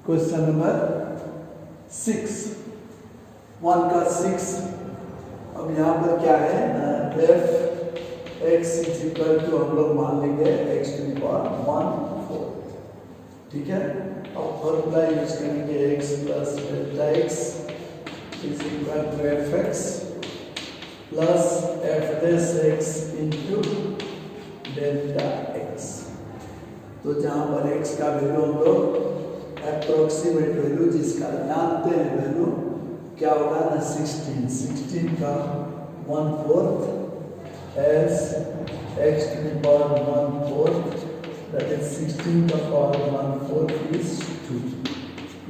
Question number 6, 1 का 6। अब यहाँ पर क्या है, f x is equal to हम लोग मान लेंगे एक्स टू द पावर 1/4, ठीक है। अब फॉर्मूला यूज करेंगे x plus delta x is equal to F x plus f dash x into delta x. तो जहाँ पर एक्स का वैल्यू हम लोग अप्रोक्सीमेट वैल्यू जिसका जानते हैं वैल्यू क्या होगा ना 16 का 1/4 as x to the power 1/4 that is 16 का पावर 1/4 इज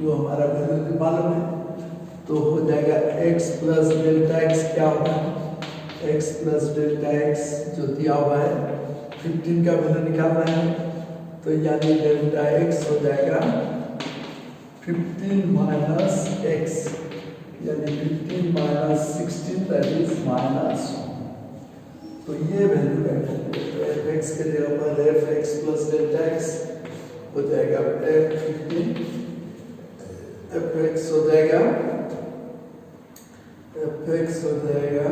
2 हमारा वैल्यू मालूम है। तो हो जाएगा x प्लस डेल्टा एक्स क्या होगा, x प्लस डेल्टा एक्स जो दिया हुआ है 15 का वैल्यू निकालना है, तो यानी डेल्टा एक्स हो जाएगा 15 माइनस एक्स यानी 15 माइनस 16 दैट इज -1। तो ये वैल्यू बैठेगी, तो एफ एक्स के जगह पर F x plus delta x हो जाएगा F15 एफ एक्स हो जाएगा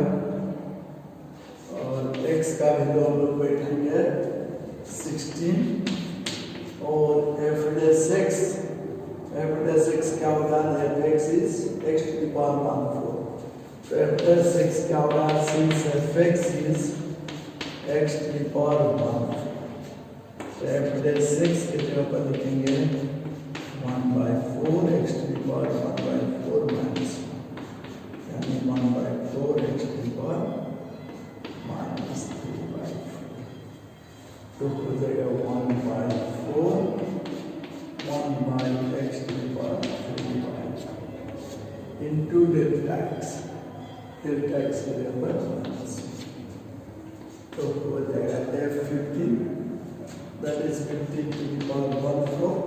और एक्स का वैल्यू हम लोग बैठेंगे 16 और एफ डैश एक्स क्या होगा, f x is x to the power 1/4, तो एफ डैश एक्स क्या होगा, since f x is x to the power 1/4, तो एफ डैश एक्स के जगह पर लिखेंगे 1/4 x to the power 1/4 minus 1, यानी 1/4 एक्स टू द पावर -3/4, तो हो जाएगा 1/4 1/x to the power 3/4 into delta x के जगह पर तो हो जाएगा F15 that is 15 to the power 1/4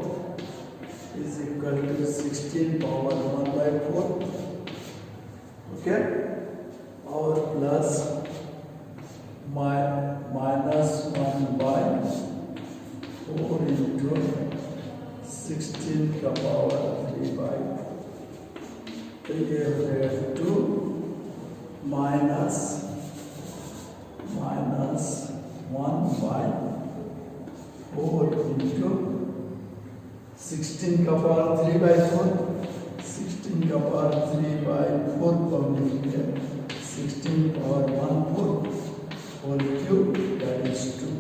is equal to 16 power 1/4, okay, और प्लस -1/4 into 16 का पावर 3/4, तो ये हो जाएगा 2 माइनस 1/4 इंटू 16 का पावर 3/4, 16 का पावर 3/4 पर लिखेंगे 16 power 1/4 whole cube that is 2,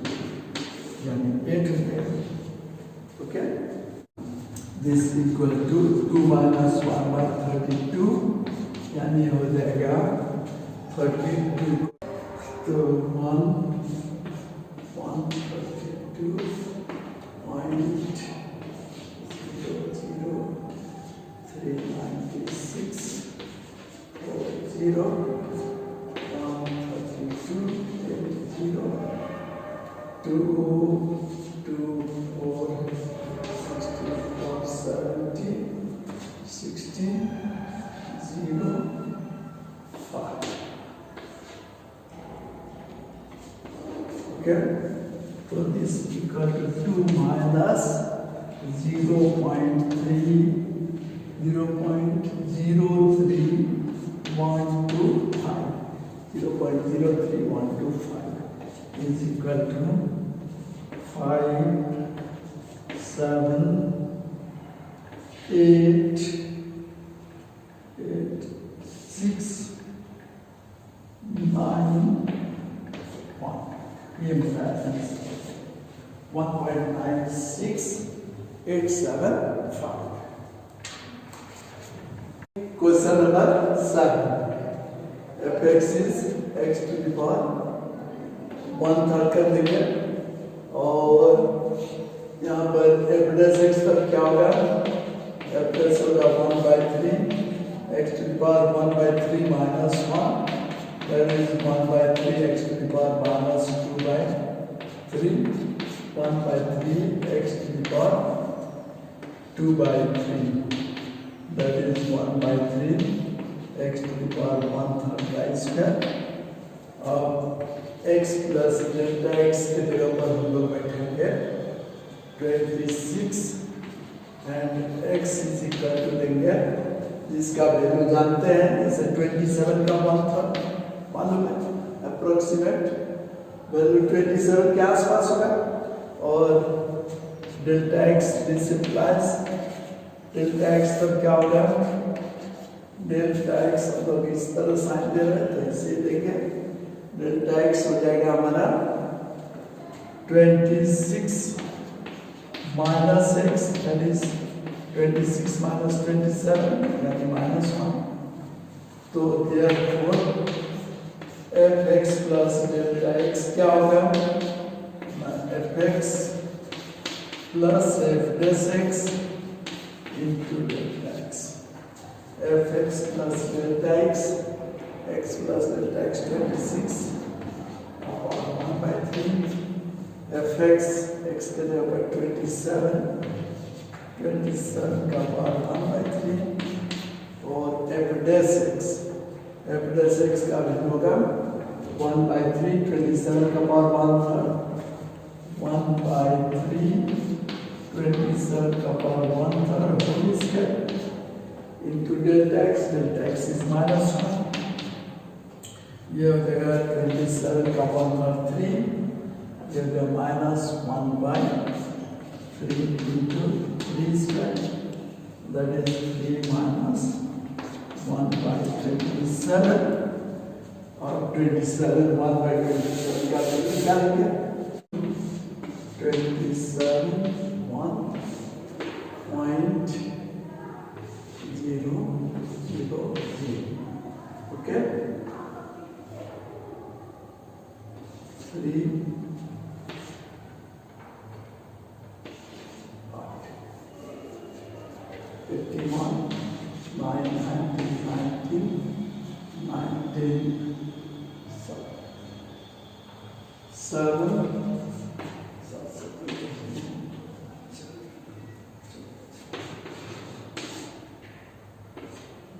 यानी 8 okay. This equal to 2 minus 1/32 यानी हो जाएगा 32, तो 1/32 okay, so this equal to 2 minus 0.03125 is equal to 5, 7, 8, 6, 9, 1. ये मेरा answer 1.96875। Question number 7, f x is x to the power 1/3 कर देंगे और यहाँ पर एफ डैश एक्स पर क्या होगा, एफ डैश होगा 1/3 x to the power 1/3 minus 1 that is 1/3 x to the power minus 2/3 1/3 x to the power 2/3 that is 1/3 x to the power 1/3 square। अब x प्लस डेल्टा x के जगह पर हम लोग बैठेंगे 26 and x is equal to लेंगे जिसका value जानते हैं, जैसे 27 का वन था मालूम है, अप्रोक्सीमेट वैल्यू 27 के आसपास होगा। और delta x this implies delta x तब क्या होगा, डेल्टा x हम लोग इस तरह साइन दे रहे हैं तो इसे देंगे, डेल्टा x हो जाएगा हमारा 26 minus x, that is 26 minus 27 यानी -1। तो therefore fx plus delta x क्या होगा, fx plus f dash x into delta x, fx plus delta x, x plus delta x 26 और 1/3 fx x के जगह 27 का पावर 1/3 और f dash x का वैल्यू होगा 1/3, 27 का पावर 1 था, 1/3 27 का पावर 1 था whole square into delta x is -1, ये हो जाएगा 27 का पावर 3 जगह -1/3 into 3 square, that is 3 minus 1/27 और 27 1/27 का वैल्यू निकालेंगे, 27 1.003 okay 3 51 9 19 7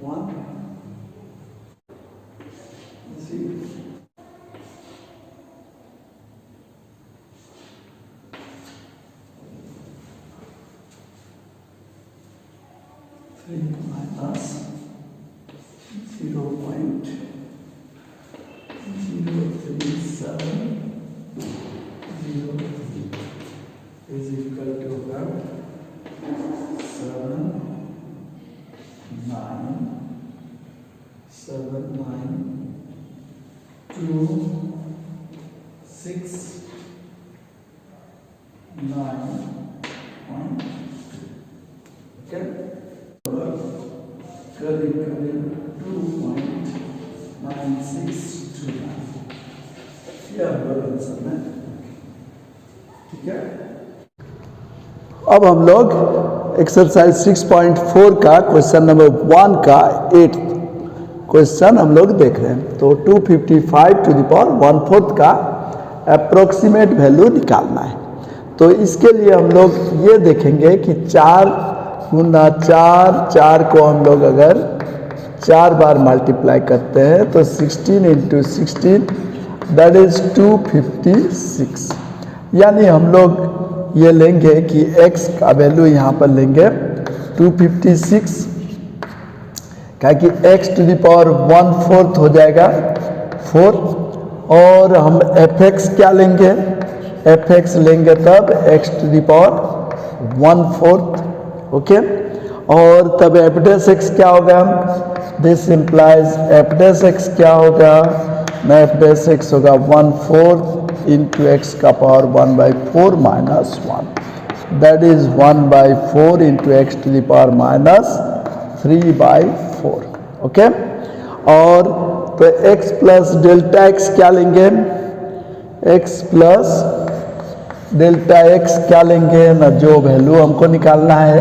1 0 3 minus 0.03703 is equal to 7 9 2 6 9 1 okay करीब 2.9629 यह आंसर है, ठीक है। अब हम लोग एक्सरसाइज 6.4 का क्वेश्चन नंबर 1 का 8th क्वेश्चन हम लोग देख रहे हैं। तो 255 टू द पावर 1/4 का अप्रोक्सीमेट वैल्यू निकालना है। तो इसके लिए हम लोग ये देखेंगे कि 4 गुना 4 को हम लोग अगर 4 बार मल्टीप्लाई करते हैं तो 16 into 16 दैट इज 256, यानी हम लोग ये लेंगे कि x का वैल्यू यहाँ पर लेंगे 256, क्या कि x टू द पावर 1/4 हो जाएगा 4, और हम fx क्या लेंगे, fx लेंगे तब x to the power 1/4 okay, और तब f dash x क्या होगा, this implies f dash x क्या होगा, f dash x होगा 1/4 into x का power 1/4 minus 1, that is 1/4 into x to the power minus 3/4 okay. और तो x प्लस डेल्टा x क्या लेंगे, x प्लस डेल्टा x क्या लेंगे ना, जो वैल्यू हमको निकालना है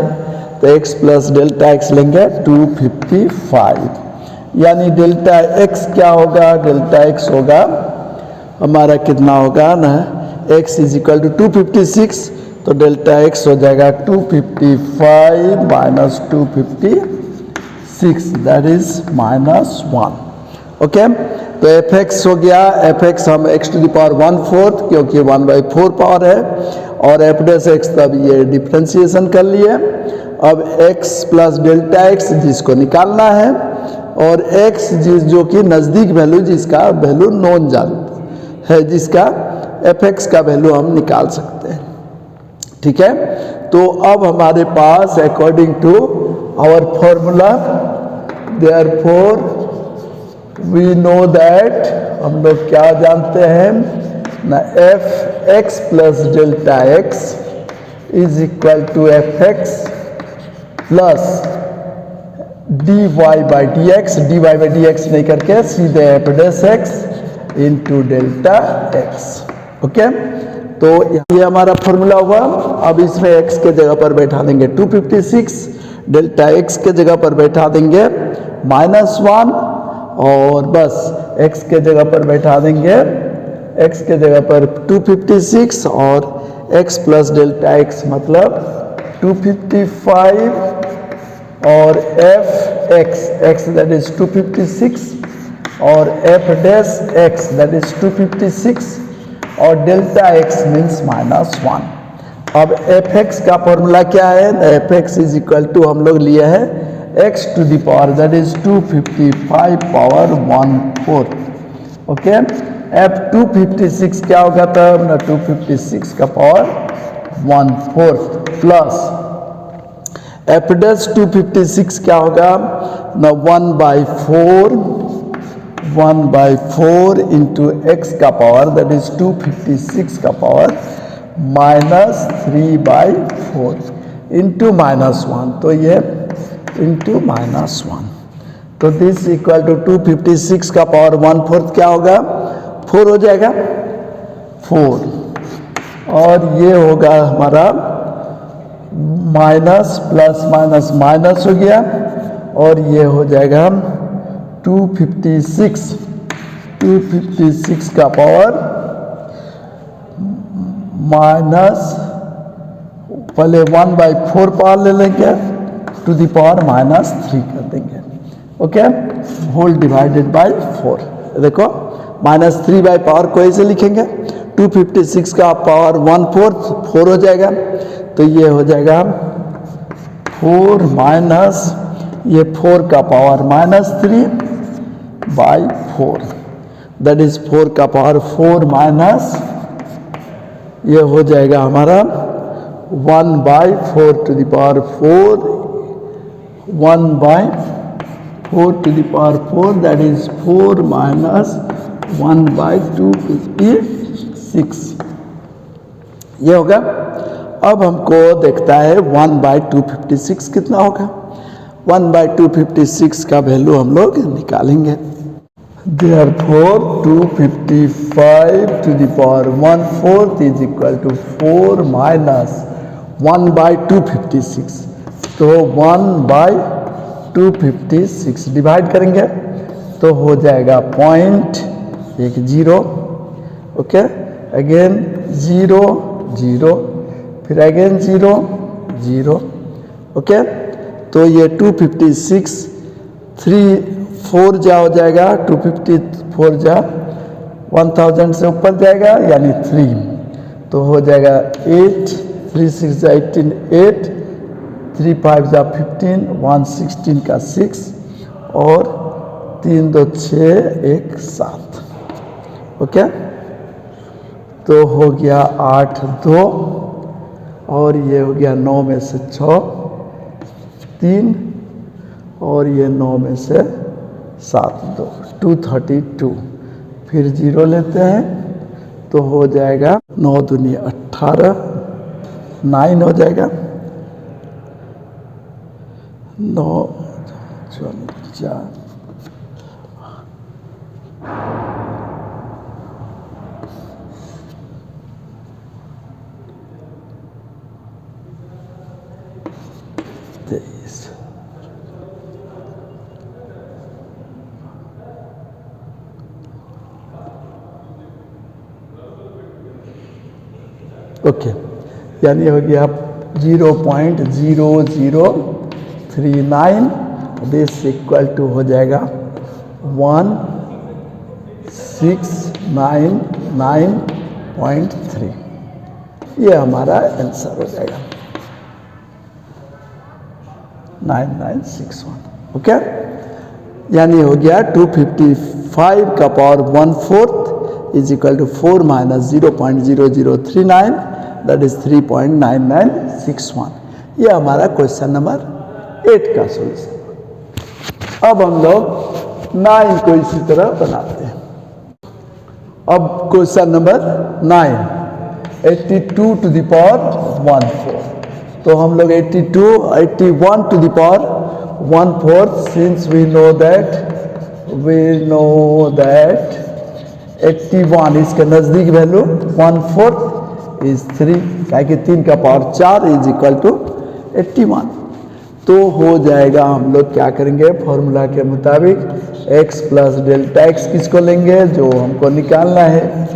तो x प्लस डेल्टा x लेंगे 255, यानी डेल्टा x क्या होगा, डेल्टा x होगा हमारा कितना होगा ना, x इज इक्वल टू 256, तो डेल्टा x हो जाएगा 255 माइनस 256 दैट इज -1 ओके। तो fx हो गया, fx हम x टू द पावर 1/4 क्योंकि 1/4 पावर है, और एफ डैश एक्स, तब ये डिफ्रेंशिएशन कर लिए। अब x प्लस डेल्टा एक्स जिसको निकालना है, और x जो कि नज़दीक वैल्यू जिसका वैल्यू नॉन जानते है, जिसका एफ एक्स का वैल्यू हम निकाल सकते हैं। ठीक है, तो अब हमारे पास according to our formula, therefore we know that, हम लोग क्या जानते हैं ना, F x plus delta x is equal to F x plus D Y by D X, D Y by D X नहीं करके सीधे F dash x into delta X. Okay, तो ये हमारा फॉर्मूला हुआ। अब इसमें x के जगह पर बैठा देंगे 256, डेल्टा x के जगह पर बैठा देंगे -1, और बस x के जगह पर बैठा देंगे, x के जगह पर 256 और x प्लस डेल्टा x मतलब 255, और एफ एक्स दैट इज 256, और F dash x that is 256, और डेल्टा एक्स मीन्स -1। अब एफ एक्स का फॉर्मूला क्या है, f x is equal to हम लोग लिए हैं x to the power that is 255 power 1/4। Okay, f 256 क्या होगा तब ना, 256 का पावर 1/4 प्लस एफ डैश 256 क्या होगा ना, 1/4 इंटू एक्स का पावर दैट इज 256 का पावर -3/4 इंटू -1, तो ये इंटू -1, तो दिस इक्वल टू 256 का पावर 1/4 क्या होगा, 4 हो जाएगा, 4, और ये होगा हमारा माइनस प्लस माइनस माइनस हो गया, और ये हो जाएगा 256 का पावर माइनस, पहले 1/4 पावर ले लेंगे, टू द पावर -3 कर देंगे। Okay, whole divided by 4। देखो -3 बाई पावर को ऐसे लिखेंगे, 256 का पावर 1/4 4 हो जाएगा, तो ये हो जाएगा 4 माइनस ये 4 का पावर -3/4 दैट इज 4 का पावर 4 माइनस ये हो जाएगा हमारा 1/4 to the power 4, 1/4 to the power 4 that is 4 minus 1/256, ये होगा। अब हमको देखता है 1/256 कितना होगा, 1/256 का वैल्यू हम लोग निकालेंगे। Therefore 255 to the power 1/4 is equal to 4 minus 1/256, तो 1/256 डिवाइड करेंगे तो हो जाएगा 0.10। ओके, अगेन 0 0, फिर अगेन 0 0। ओके, तो ये 256 4 जा हो जाएगा, 254 जा 1000 से ऊपर जाएगा यानी 3, तो हो जाएगा 8, 3 6 जा 18, 8 3 5 जा 15, 1 16 का 6, और 3 2 6 1 7। ओके, तो हो गया 8 2, और ये हो गया 9 में से 6 3, और ये 9 में से 7 2 232, फिर 0 लेते हैं तो हो जाएगा 9 दूनी 18, 9 हो जाएगा, 9 4 23। ओके, यानी हो गया 0.0039, दिस इक्वल टू हो जाएगा 1699.3। ये हमारा आंसर हो जाएगा 9961। ओके, यानी हो गया 255 का power 1/4 is equal to 4 minus 0.0039 that is 3.9961। ये हमारा क्वेश्चन नंबर 8 का सॉल्यूशन। अब हम लोग 9 को इसी तरह बनाते हैं। अब question number 9, 82 to the power 1/4। तो हम लोग 81 to the power 1/4, since we know that 81 इसके नज़दीक वैल्यू 1/4 इज 3, क्या कि 3 का पावर 4 इज इक्वल टू 81। तो हो जाएगा, हम लोग क्या करेंगे फॉर्मूला के मुताबिक x प्लस डेल्टा x किसको लेंगे, जो हमको निकालना है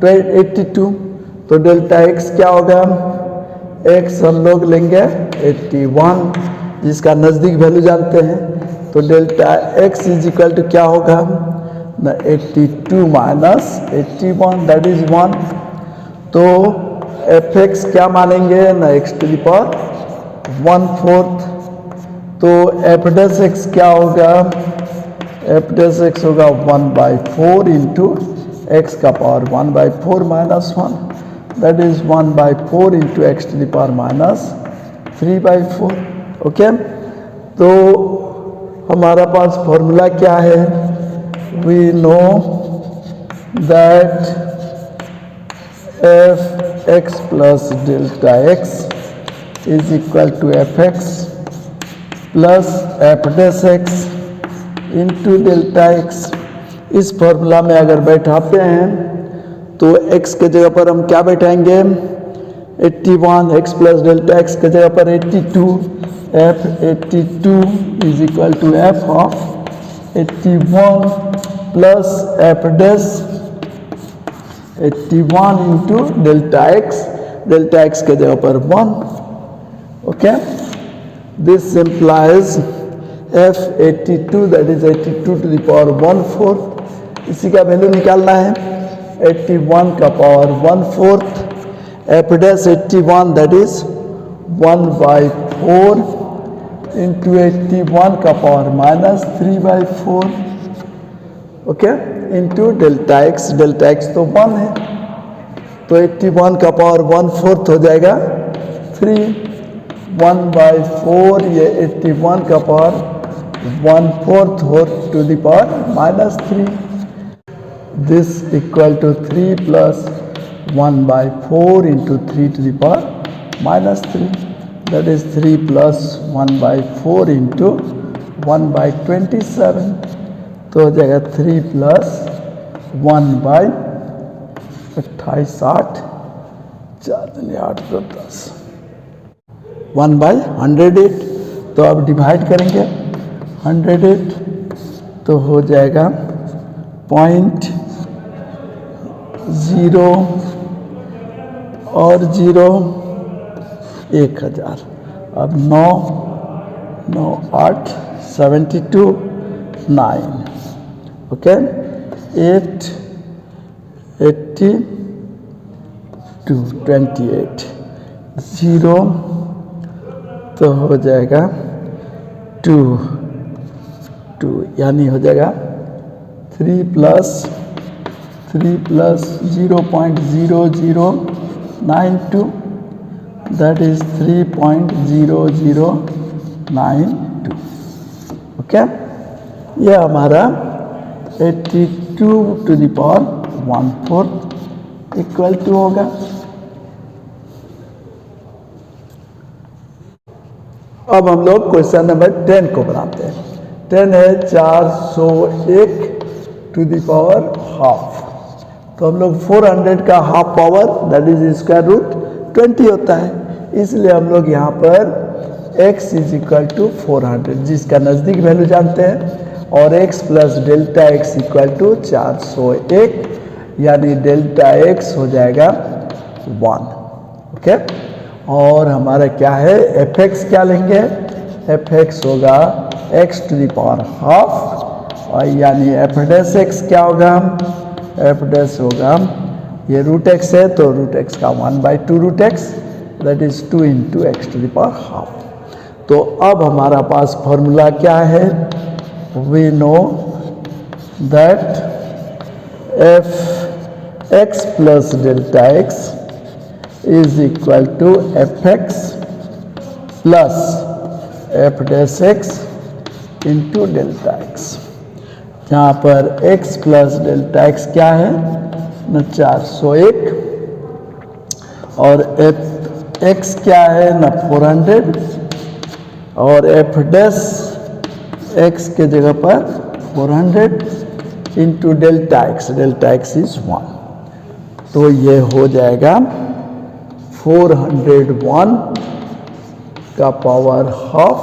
82। तो डेल्टा x क्या होगा, x हम लोग लेंगे 81 जिसका नज़दीक वैल्यू जानते हैं। तो delta x is equal to क्या होगा ना 82 माइनस 81 दैट इज 1। तो fx क्या मानेंगे ना x टू द पावर 1/4। तो f डैश x क्या होगा, f डैश x होगा 1/4 इंटू x का power 1/4 minus 1 that is 1/4 into x to the power minus 3/4। Okay, तो हमारा पास फॉर्मूला क्या है, we know that f(x plus delta x is equal to f(x plus f dash x into delta x। इस formula में अगर बैठाते हैं तो x के जगह पर हम क्या बैठाएंगे 81, x प्लस डेल्टा x के जगह पर 82, f 82 is equal to f of 81 plus f dash 81 into delta x के जगह पर 1। Okay, this implies f 82 that is 82 to the power 1/4। इसी का वैल्यू निकालना है 81 का power 1/4, f dash 81 that is 1/4 into 81 का power minus 3/4। Okay, into delta x तो 1 है, तो 81 का पावर 1/4 हो जाएगा 3, 1/4 ये 81 का पावर 1/4 हो to the power minus 3। This equal to 3 plus 1/4 into 3 to the power minus 3 that is 3 plus 1/4 into 1/27। तो हो जाएगा 3 प्लस 1/28 8 4 8 2 10 1/108। तो अब डिवाइड करेंगे 108 तो हो जाएगा 0.0 और 0 1000। अब 9 9 8 72 9। ओके, 8 82 28 0 तो हो जाएगा 2 यानी हो जाएगा 3 प्लस 0.0092 दैट इज 3.0092। ओके, ये हमारा 82 to the power 1/4 equal to होगा। अब हम लोग क्वेश्चन नंबर 10 को बनाते हैं। 10 है 401 टू द पावर हाफ। तो हम लोग 400 का half power that is square root 20 होता है, इसलिए हम लोग यहाँ पर x इज इक्वल टू 400 जिसका नज़दीक वैल्यू जानते हैं, और x plus delta x equal to 401 यानी डेल्टा x हो जाएगा 1। ओके, और हमारा क्या है fx क्या लेंगे, fx होगा x to the power half, और यानी f डैश x क्या होगा, f डैश होगा ये रूट एक्स है तो रूट एक्स का 1/2 root x, that is 2 into x to the power half. तो अब हमारा पास फॉर्मूला क्या है, we know that f x plus delta x is equal to F x plus f dash x into delta x, जहाँ पर x plus delta x क्या है न 401 और एफ एक्स क्या है न 400 और एफ डैश एक्स के जगह पर 400 इंटू डेल्टा एक्स इज 1, तो ये हो जाएगा 401 का power half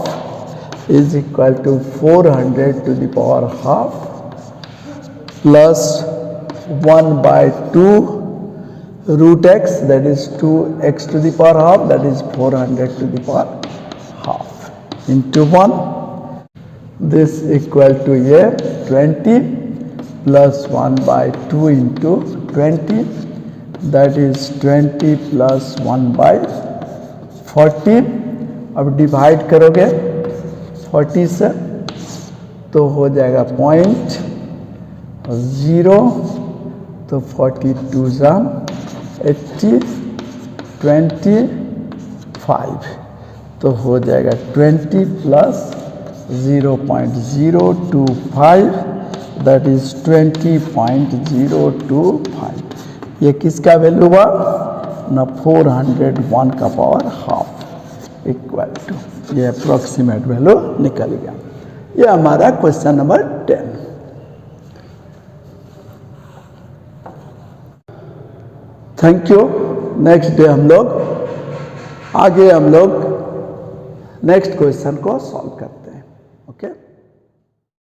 is equal to 400 to the power half plus 1/2 root x, that is 2x to the power half, that is 400 to the power half into 1. This equal to ये 20 plus 1/2 into 20, that is 20 plus 1/40. अब divide करोगे 40 से तो हो जाएगा 0, तो 42 ज़ा 80, 25, तो हो जाएगा 20 प्लस 0.025, दैट इज 20.025। ये किसका वैल्यू हुआ न 401 का पावर हाफ इक्वल टू, ये अप्रोक्सीमेट वैल्यू निकल गया। ये हमारा question number 10। Thank you. Next day हम लोग नेक्स्ट क्वेश्चन को सॉल्व करते हैं। ओके।